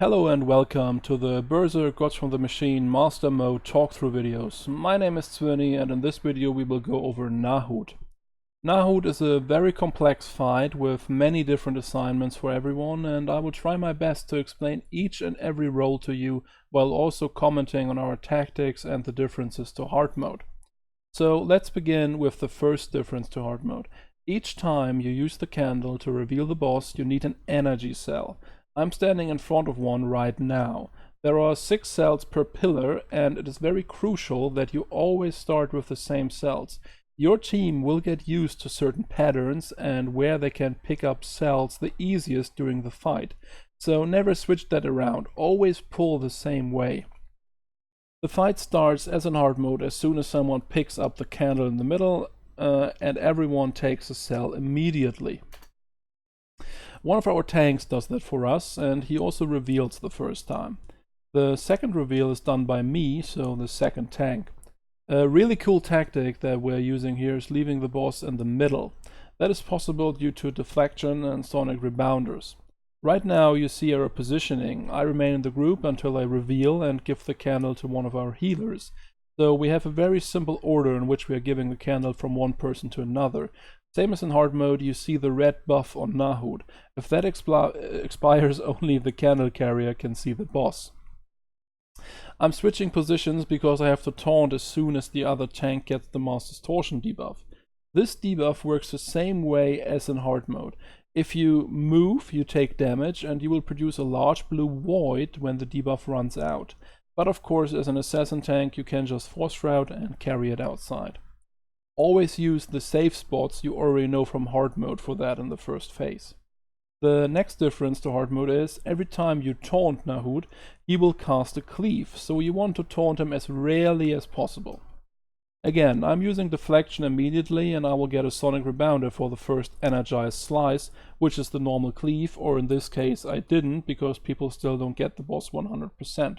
Hello and welcome to the Berserk Gods from the Machine Master Mode Talkthrough videos. My name is Zwirny and in this video we will go over Nahut. Nahut is a very complex fight with many different assignments for everyone, and I will try my best to explain each and every role to you while also commenting on our tactics and the differences to hard mode. So let's begin with the first difference to hard mode. Each time you use the candle to reveal the boss, you need an energy cell. I'm standing in front of one right now. There are 6 cells per pillar, and it is very crucial that you always start with the same cells. Your team will get used to certain patterns and where they can pick up cells the easiest during the fight. So never switch that around, always pull the same way. The fight starts as in hard mode as soon as someone picks up the candle in the middle, and everyone takes a cell immediately. One of our tanks does that for us, and he also reveals the first time. The second reveal is done by me, so the second tank. A really cool tactic that we're using here is leaving the boss in the middle. That is possible due to deflection and sonic rebounders. Right now you see our positioning. I remain in the group until I reveal and give the candle to one of our healers. So we have a very simple order in which we are giving the candle from one person to another. Same as in hard mode, you see the red buff on Nahut. If that expires, only the candle carrier can see the boss. I'm switching positions because I have to taunt as soon as the other tank gets the Master's Torsion debuff. This debuff works the same way as in hard mode. If you move, you take damage and you will produce a large blue void when the debuff runs out. But of course, as an assassin tank, you can just force route and carry it outside. Always use the safe spots you already know from hard mode for that in the first phase. The next difference to hard mode is every time you taunt Nahut, he will cast a cleave, so you want to taunt him as rarely as possible. Again, I'm using deflection immediately and I will get a sonic rebounder for the first energized slice, which is the normal cleave, or in this case I didn't because people still don't get the boss 100%.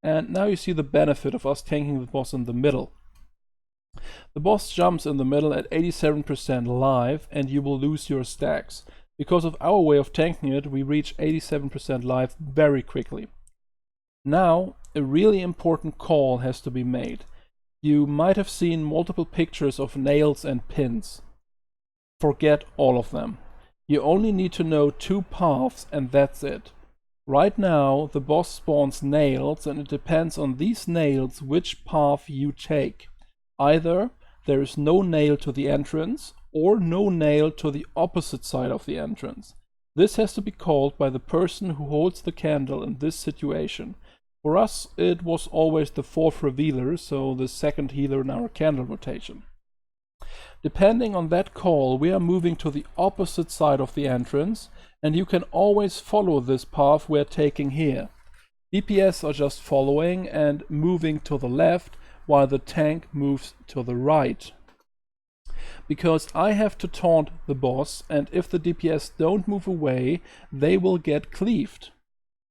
And now you see the benefit of us tanking the boss in the middle. The boss jumps in the middle at 87% live and you will lose your stacks. Because of our way of tanking it, we reach 87% live very quickly. Now, a really important call has to be made. You might have seen multiple pictures of nails and pins. Forget all of them. You only need to know 2 paths and that's it. Right now, the boss spawns nails and it depends on these nails which path you take. Either there is no nail to the entrance or no nail to the opposite side of the entrance. This has to be called by the person who holds the candle in this situation. For us, it was always the 4th revealer, so the second healer in our candle rotation. Depending on that call, we are moving to the opposite side of the entrance, and you can always follow this path we're taking here. DPS are just following and moving to the left, while the tank moves to the right. Because I have to taunt the boss, and if the DPS don't move away, they will get cleaved.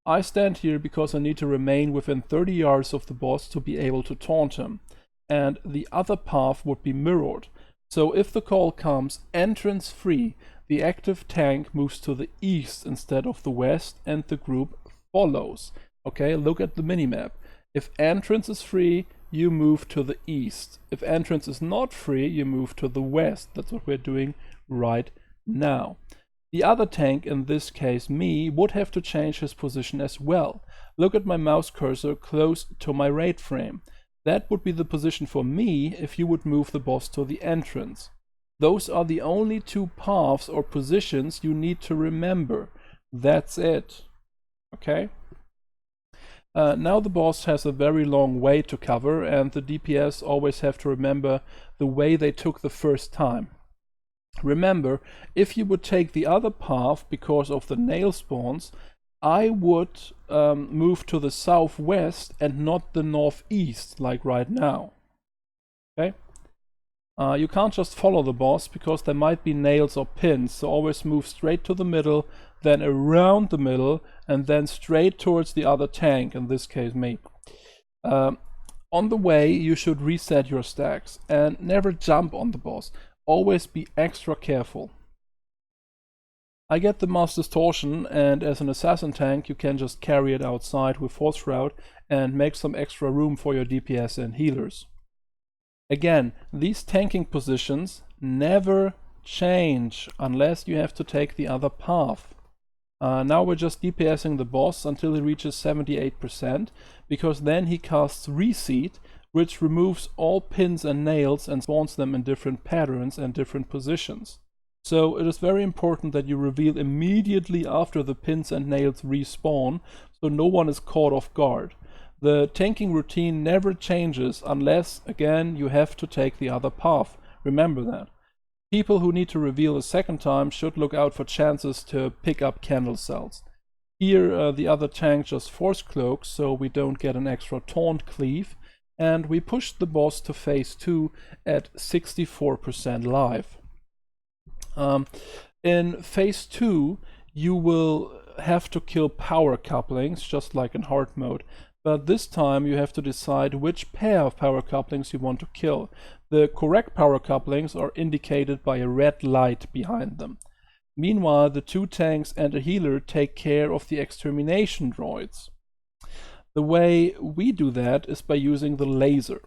I stand here because I need to remain within 30 yards of the boss to be able to taunt him, and the other path would be mirrored. So if the call comes entrance free, the active tank moves to the east instead of the west and the group follows. Okay, look at the minimap. If entrance is free, you move to the east. If entrance is not free, you move to the west. That's what we're doing right now. The other tank, in this case me, would have to change his position as well. Look at my mouse cursor close to my raid frame. That would be the position for me if you would move the boss to the entrance. Those are the only 2 paths or positions you need to remember. That's it. Okay? Now the boss has a very long way to cover and the DPS always have to remember the way they took the first time. Remember, if you would take the other path because of the nail spawns, I would move to the southwest and not the northeast like right now. Okay? You can't just follow the boss because there might be nails or pins, so always move straight to the middle, then around the middle, and then straight towards the other tank, in this case me. On the way, you should reset your stacks and never jump on the boss. Always be extra careful. I get the Mass Distortion, and as an assassin tank you can just carry it outside with Force Shroud and make some extra room for your DPS and healers. Again, these tanking positions never change unless you have to take the other path. Now we're just DPSing the boss until he reaches 78%, because then he casts Reseed, which removes all pins and nails and spawns them in different patterns and different positions. So it is very important that you reveal immediately after the pins and nails respawn, so no one is caught off guard. The tanking routine never changes unless, again, you have to take the other path. Remember that. People who need to reveal a second time should look out for chances to pick up candle cells. Here the other tank just force cloaks, so we don't get an extra taunt cleave, and we pushed the boss to phase 2 at 64% live. In phase 2 you will have to kill power couplings, just like in hard mode, but this time you have to decide which pair of power couplings you want to kill. The correct power couplings are indicated by a red light behind them. Meanwhile, the 2 tanks and a healer take care of the extermination droids. The way we do that is by using the laser.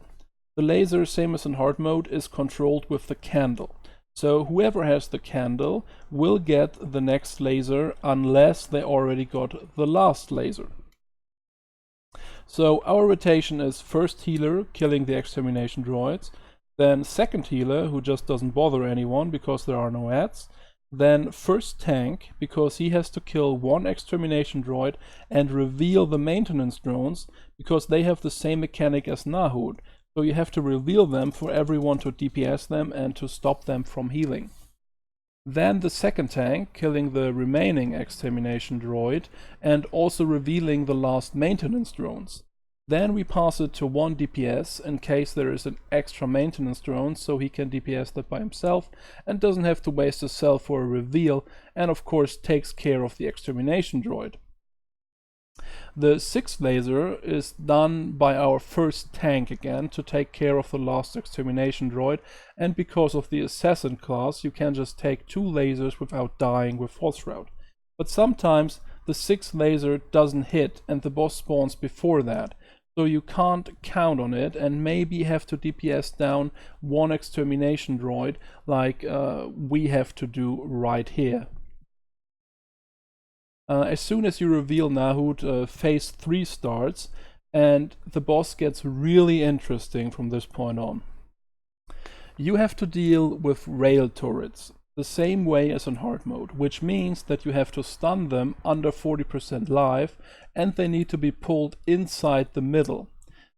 The laser, same as in hard mode, is controlled with the candle. So whoever has the candle will get the next laser unless they already got the last laser. So our rotation is first healer, killing the extermination droids, then second healer, who just doesn't bother anyone because there are no ads, then first tank, because he has to kill 1 extermination droid and reveal the maintenance drones, because they have the same mechanic as Nahut, so you have to reveal them for everyone to DPS them and to stop them from healing. Then the second tank, killing the remaining extermination droid and also revealing the last maintenance drones. Then we pass it to 1 DPS in case there is an extra maintenance drone, so he can DPS that by himself and doesn't have to waste a cell for a reveal, and of course takes care of the extermination droid. The 6th laser is done by our first tank again to take care of the last extermination droid, and because of the assassin class you can just take 2 lasers without dying with Force Shroud. But sometimes the 6th laser doesn't hit and the boss spawns before that, so you can't count on it and maybe have to DPS down 1 extermination droid like we have to do right here. As soon as you reveal Nahut, phase 3 starts, and the boss gets really interesting from this point on. You have to deal with rail turrets, the same way as in hard mode, which means that you have to stun them under 40% live, and they need to be pulled inside the middle.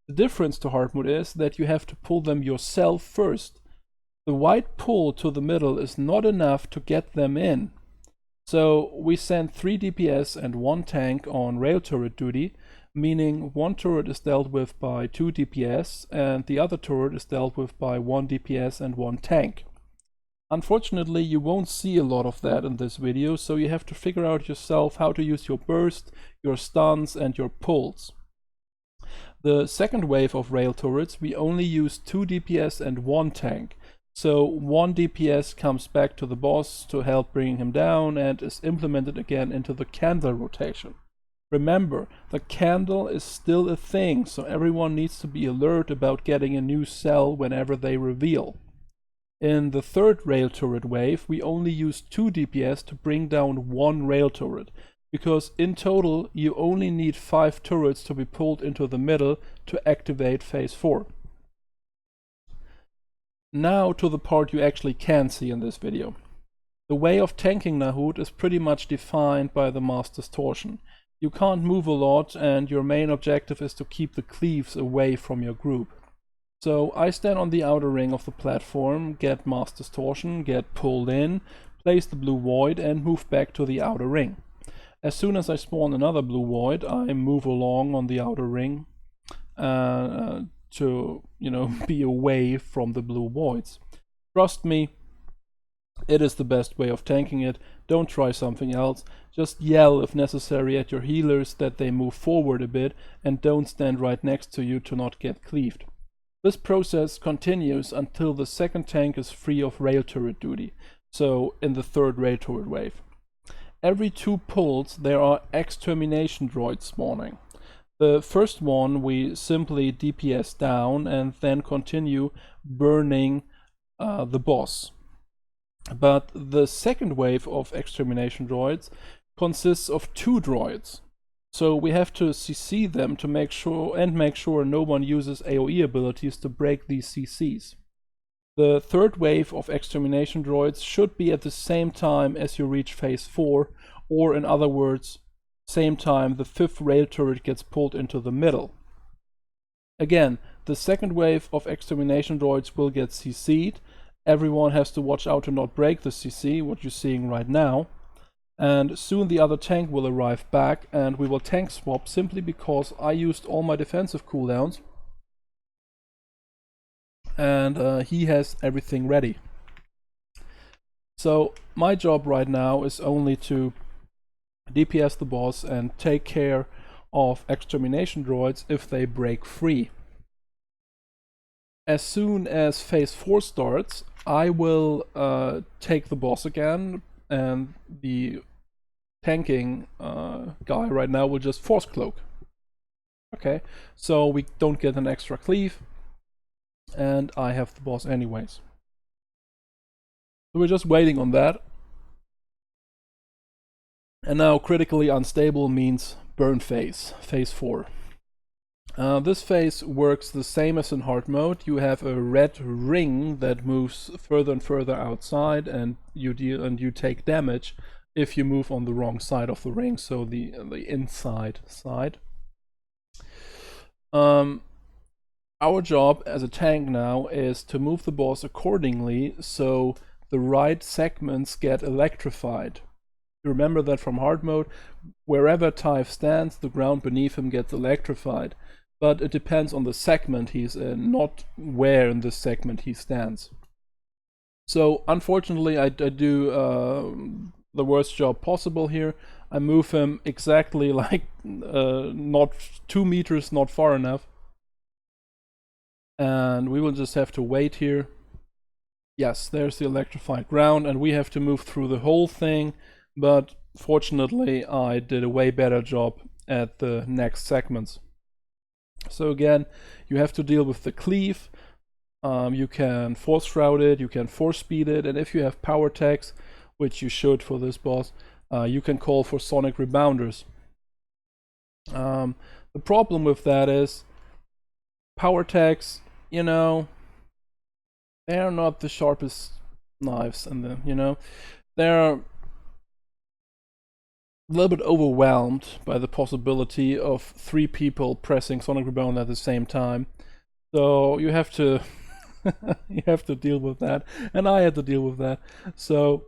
The difference to hard mode is that you have to pull them yourself first. The wide pull to the middle is not enough to get them in. So we send 3 DPS and 1 tank on rail turret duty, meaning 1 turret is dealt with by 2 DPS and the other turret is dealt with by 1 DPS and 1 tank. Unfortunately, you won't see a lot of that in this video, so you have to figure out yourself how to use your burst, your stuns and your pulls. The second wave of rail turrets we only use 2 DPS and 1 tank. So 1 DPS comes back to the boss to help bring him down and is implemented again into the candle rotation. Remember, the candle is still a thing, so everyone needs to be alert about getting a new cell whenever they reveal. In the third rail turret wave, we only use 2 DPS to bring down 1 rail turret, because in total you only need 5 turrets to be pulled into the middle to activate phase 4. Now to the part you actually can see in this video. The way of tanking Nahut is pretty much defined by the Mass Distortion. You can't move a lot and your main objective is to keep the cleaves away from your group. So I stand on the outer ring of the platform, get Mass Distortion, get pulled in, place the blue void and move back to the outer ring. As soon as I spawn another blue void, I move along on the outer ring to, be away from the blue voids. Trust me, it is the best way of tanking it. Don't try something else. Just yell if necessary at your healers that they move forward a bit and don't stand right next to you to not get cleaved. This process continues until the second tank is free of rail turret duty, so in the third rail turret wave. every 2 pulls there are extermination droids spawning. The first one we simply DPS down and then continue burning the boss. But the second wave of extermination droids consists of 2 droids. So we have to CC them to make sure no one uses AoE abilities to break these CCs. The third wave of extermination droids should be at the same time as you reach phase 4, or in other words, same time the 5th rail turret gets pulled into the middle. Again, the second wave of extermination droids will get CC'd. Everyone has to watch out to not break the CC, what you're seeing right now. And soon the other tank will arrive back and we will tank swap simply because I used all my defensive cooldowns. And he has everything ready. So my job right now is only to DPS the boss and take care of extermination droids if they break free. As soon as phase 4 starts, I will take the boss again, and the tanking guy right now will just force cloak. Okay, so we don't get an extra cleave, and I have the boss anyways. So we're just waiting on that. And now critically unstable means burn phase, phase 4. This phase works the same as in hard mode. You have a red ring that moves further and further outside, and you take damage if you move on the wrong side of the ring, so the inside side. Our job as a tank now is to move the boss accordingly so the right segments get electrified. You remember that from hard mode, wherever Tyve stands, the ground beneath him gets electrified. But it depends on the segment he's in, not where in this segment he stands. So unfortunately I do the worst job possible here. I move him exactly like not 2 meters, not far enough. And we will just have to wait here. Yes, there's the electrified ground, and we have to move through the whole thing. But fortunately I did a way better job at the next segments. So again, you have to deal with the cleave. You can force shroud it, you can force speed it, and if you have power tags, which you should for this boss, you can call for sonic rebounders. The problem with that is power tags, you know, they're not the sharpest knives, and they're a little bit overwhelmed by the possibility of 3 people pressing sonic rebound at the same time. So you have to you have to deal with that, and I had to deal with that. So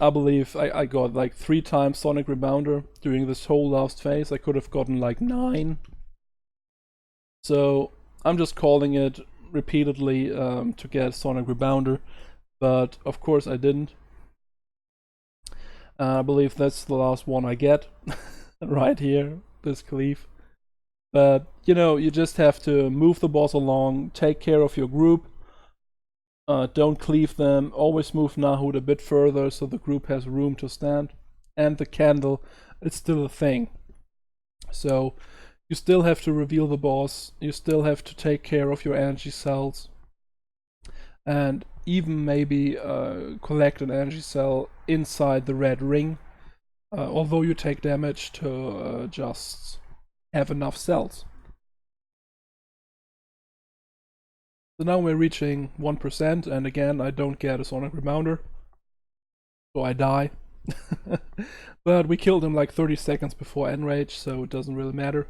I believe I got like 3 times sonic rebounder during this whole last phase. I could have gotten like 9. So I'm just calling it repeatedly to get sonic rebounder, but of course I didn't. I believe that's the last one I get right here, this cleave. But you just have to move the boss along, take care of your group, don't cleave them, always move Nahut a bit further so the group has room to stand. And the candle, it's still a thing. So you still have to reveal the boss, you still have to take care of your energy cells, and even maybe collect an energy cell inside the red ring, although you take damage to just have enough cells. So now we're reaching 1%, and again I don't get a sonic rebounder, so I die. But we killed him like 30 seconds before enrage, so it doesn't really matter.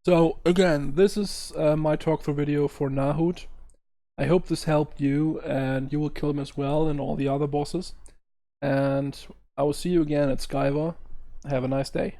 So again, this is my talkthrough video for Nahut. I hope this helped you, and you will kill him as well and all the other bosses. And I will see you again at Skyvar. Have a nice day.